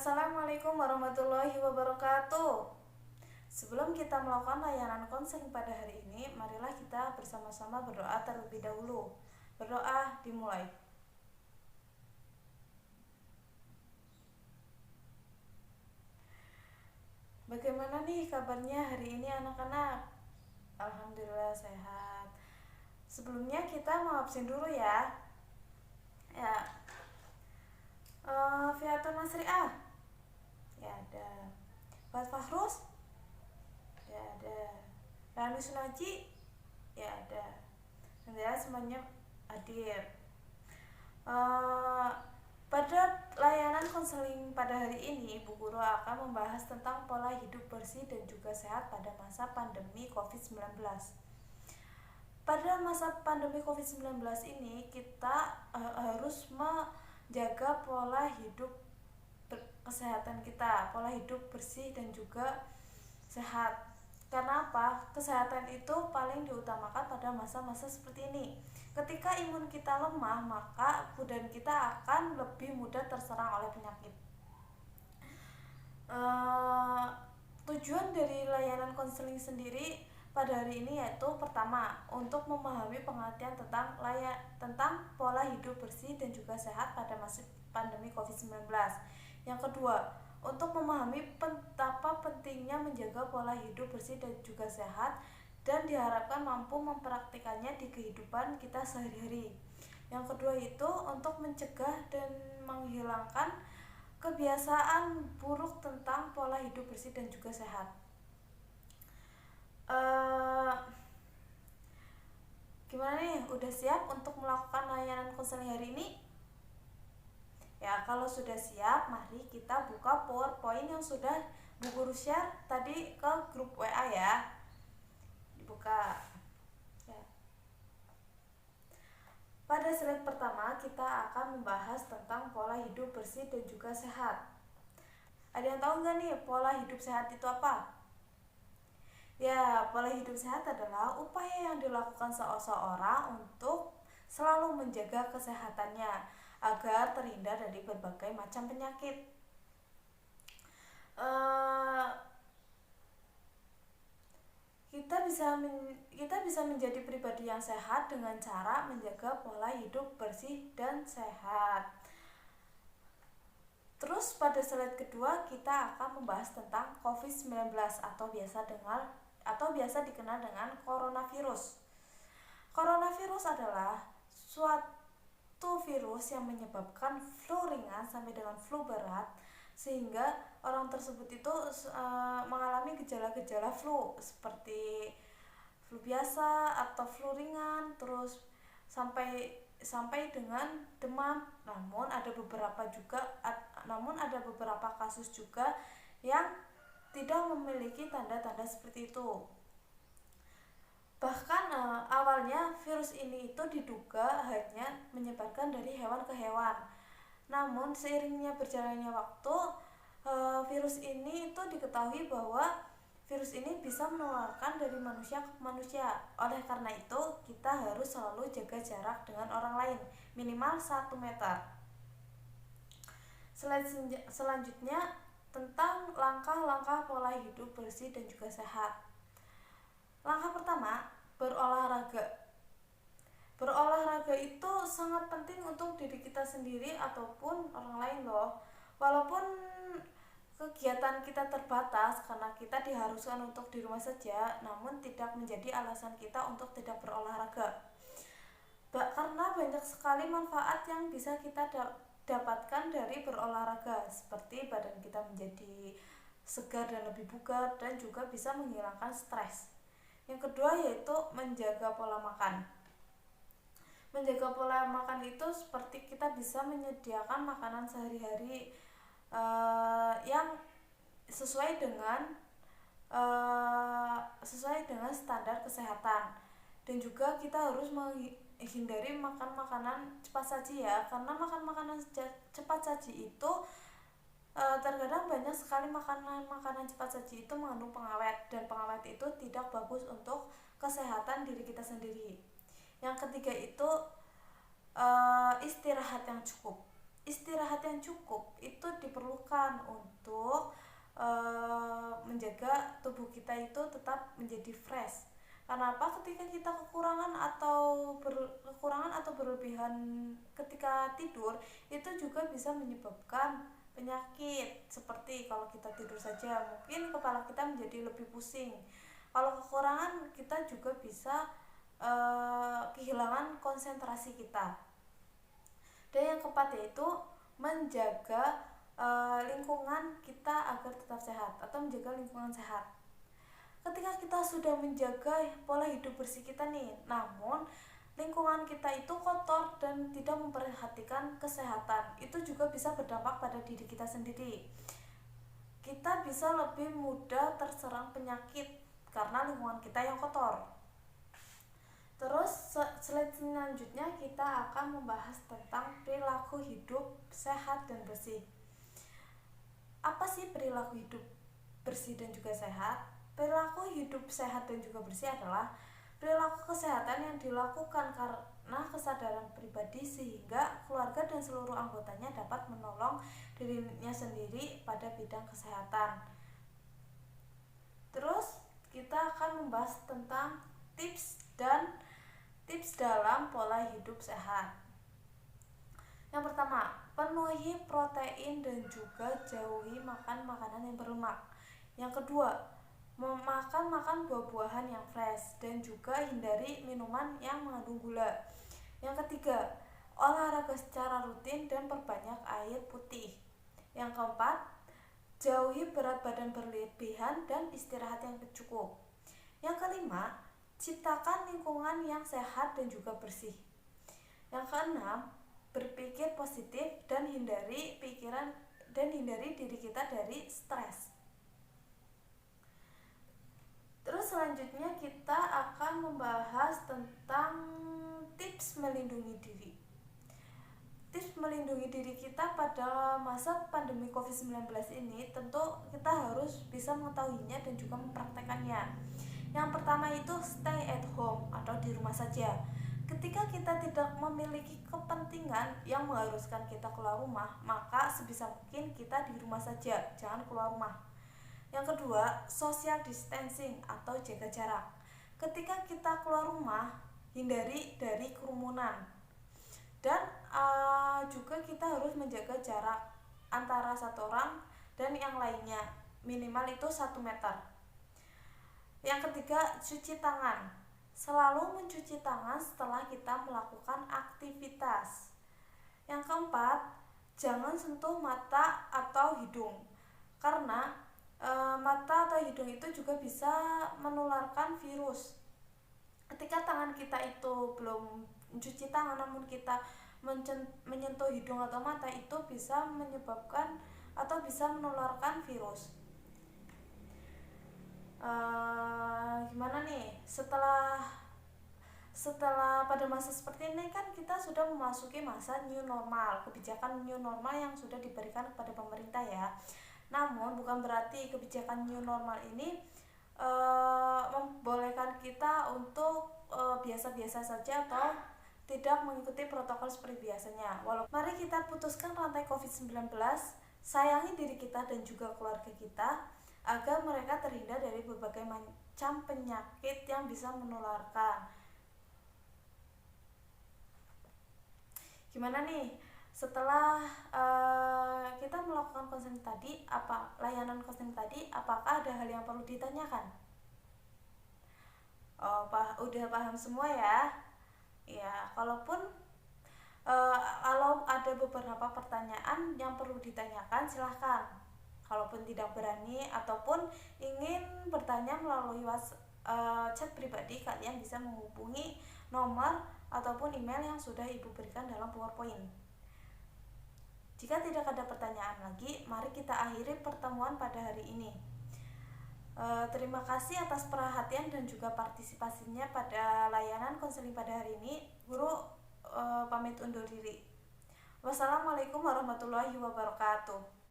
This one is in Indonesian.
Assalamualaikum warahmatullahi wabarakatuh. Sebelum kita melakukan layanan konseling pada hari ini, marilah kita bersama-sama berdoa terlebih dahulu. Berdoa dimulai. Bagaimana nih kabarnya hari ini anak-anak? Alhamdulillah sehat. Sebelumnya kita mau absen dulu ya. Ya, Fiatun Nasriah. Ya ada. Pak Fahrus. Ya ada. Rani Sunaji. Ya ada. Nanti semuanya hadir. Pada layanan konseling pada hari ini, Bu Guru akan membahas tentang pola hidup bersih dan juga sehat pada masa pandemi COVID-19. Pada masa pandemi COVID-19 ini, kita harus menjaga pola hidup kesehatan kita, pola hidup bersih dan juga sehat. Karena apa? Kesehatan itu paling diutamakan pada masa-masa seperti ini. Ketika imun kita lemah, maka badan kita akan lebih mudah terserang oleh penyakit. Tujuan dari layanan konseling sendiri pada hari ini yaitu pertama, untuk memahami pengertian tentang pola hidup bersih dan juga sehat pada masa pandemi COVID-19. Yang kedua, untuk memahami betapa pentingnya menjaga pola hidup bersih dan juga sehat dan diharapkan mampu mempraktikannya di kehidupan kita sehari-hari. Yang kedua itu untuk mencegah dan menghilangkan kebiasaan buruk tentang pola hidup bersih dan juga sehat. Gimana nih? Udah siap untuk melakukan layanan konseling hari ini? Ya, kalau sudah siap, mari kita buka PowerPoint yang sudah Bu Guru share tadi ke grup WA ya. Dibuka. Ya. Pada slide pertama, kita akan membahas tentang pola hidup bersih dan juga sehat. Ada yang tahu nggak nih pola hidup sehat itu apa? Ya, pola hidup sehat adalah upaya yang dilakukan seseorang untuk selalu menjaga kesehatannya agar terhindar dari berbagai macam penyakit. Kita bisa menjadi pribadi yang sehat dengan cara menjaga pola hidup bersih dan sehat. Terus pada slide kedua kita akan membahas tentang COVID-19 atau biasa dikenal dengan coronavirus. Coronavirus adalah suatu virus yang menyebabkan flu ringan sampai dengan flu berat, sehingga orang tersebut itu mengalami gejala-gejala flu seperti flu biasa atau flu ringan, terus sampai dengan demam. Namun ada beberapa kasus juga yang tidak memiliki tanda-tanda seperti itu. Bahkan awalnya virus ini itu diduga hanya menyebarkan dari hewan ke hewan. Namun seiringnya berjalannya waktu, virus ini itu diketahui bahwa virus ini bisa menularkan dari manusia ke manusia. Oleh karena itu, kita harus selalu jaga jarak dengan orang lain, minimal 1 meter. Slide selanjutnya tentang langkah-langkah pola hidup bersih dan juga sehat. Langkah pertama, berolahraga. Berolahraga itu sangat penting untuk diri kita sendiri ataupun orang lain loh. Walaupun kegiatan kita terbatas karena kita diharuskan untuk di rumah saja, namun tidak menjadi alasan kita untuk tidak berolahraga. Karena banyak sekali manfaat yang bisa kita dapatkan dari berolahraga, seperti badan kita menjadi segar dan lebih bugar, dan juga bisa menghilangkan stres. Yang kedua yaitu menjaga pola makan. Menjaga pola makan itu seperti kita bisa menyediakan makanan sehari-hari yang sesuai dengan standar kesehatan, dan juga kita harus menghindari makan makanan cepat saji ya, karena makan makanan cepat saji itu terkadang banyak sekali makanan cepat saji itu mengandung pengawet, dan pengawet itu tidak bagus untuk kesehatan diri kita sendiri. Yang ketiga itu istirahat yang cukup. istirahat yang cukup itu diperlukan untuk menjaga tubuh kita itu tetap menjadi fresh. Karena apa? Ketika kita kekurangan atau berlebihan ketika tidur, itu juga bisa menyebabkan penyakit. Seperti kalau kita tidur saja, mungkin kepala kita menjadi lebih pusing. Kalau kekurangan, kita juga bisa kehilangan konsentrasi kita. Dan yang keempat yaitu menjaga lingkungan kita agar tetap sehat atau menjaga lingkungan sehat. Ketika kita sudah menjaga pola hidup bersih kita nih, namun lingkungan kita itu kotor dan tidak memperhatikan kesehatan, itu juga bisa berdampak pada diri kita sendiri. Kita bisa lebih mudah terserang penyakit karena lingkungan kita yang kotor. Terus slide selanjutnya kita akan membahas tentang perilaku hidup sehat dan bersih. Apa sih perilaku hidup bersih dan juga sehat? Perilaku hidup sehat dan juga bersih adalah perilaku kesehatan yang dilakukan karena kesadaran pribadi sehingga keluarga dan seluruh anggotanya dapat menolong dirinya sendiri pada bidang kesehatan. Terus kita akan membahas tentang tips dalam pola hidup sehat. Yang pertama, penuhi protein dan juga jauhi makan makanan yang berlemak. Yang kedua, makan buah-buahan yang fresh dan juga hindari minuman yang mengandung gula. Yang ketiga, olahraga secara rutin dan perbanyak air putih. Yang keempat, jauhi berat badan berlebihan dan istirahat yang cukup. Yang kelima, ciptakan lingkungan yang sehat dan juga bersih. Yang keenam, berpikir positif dan hindari diri kita dari stres. Terus selanjutnya kita akan membahas tentang tips melindungi diri. Tips melindungi diri kita pada masa pandemi COVID-19 ini tentu kita harus bisa mengetahuinya dan juga mempraktekannya. Yang pertama itu stay at home atau di rumah saja. Ketika kita tidak memiliki kepentingan yang mengharuskan kita keluar rumah, maka sebisa mungkin kita di rumah saja, jangan keluar rumah. Yang kedua, social distancing atau jaga jarak. Ketika kita keluar rumah, hindari dari kerumunan. Dan juga kita harus menjaga jarak antara satu orang dan yang lainnya, minimal itu 1 meter. Yang ketiga, cuci tangan. Selalu mencuci tangan setelah kita melakukan aktivitas. Yang keempat, jangan sentuh mata atau hidung, karena mata atau hidung itu juga bisa menularkan virus. Ketika tangan kita itu belum mencuci tangan namun kita menyentuh hidung atau mata, itu bisa menyebabkan atau bisa menularkan virus. Gimana nih setelah pada masa seperti ini kan kita sudah memasuki masa new normal, kebijakan new normal yang sudah diberikan kepada pemerintah ya. Namun bukan berarti kebijakan new normal ini membolehkan kita untuk biasa-biasa saja atau tidak mengikuti protokol seperti biasanya. Mari kita putuskan rantai COVID-19, sayangi diri kita dan juga keluarga kita agar mereka terhindar dari berbagai macam penyakit yang bisa menularkan. Gimana nih setelah kita melakukan konseling tadi, layanan konseling tadi, apakah ada hal yang perlu ditanyakan? Udah paham semua ya? Ya, kalau ada beberapa pertanyaan yang perlu ditanyakan, silahkan. Kalaupun tidak berani ataupun ingin bertanya melalui chat pribadi, kalian bisa menghubungi nomor ataupun email yang sudah Ibu berikan dalam PowerPoint. Jika tidak ada pertanyaan lagi, mari kita akhiri pertemuan pada hari ini. Terima kasih atas perhatian dan juga partisipasinya pada layanan konseling pada hari ini. Guru pamit undur diri. Wassalamualaikum warahmatullahi wabarakatuh.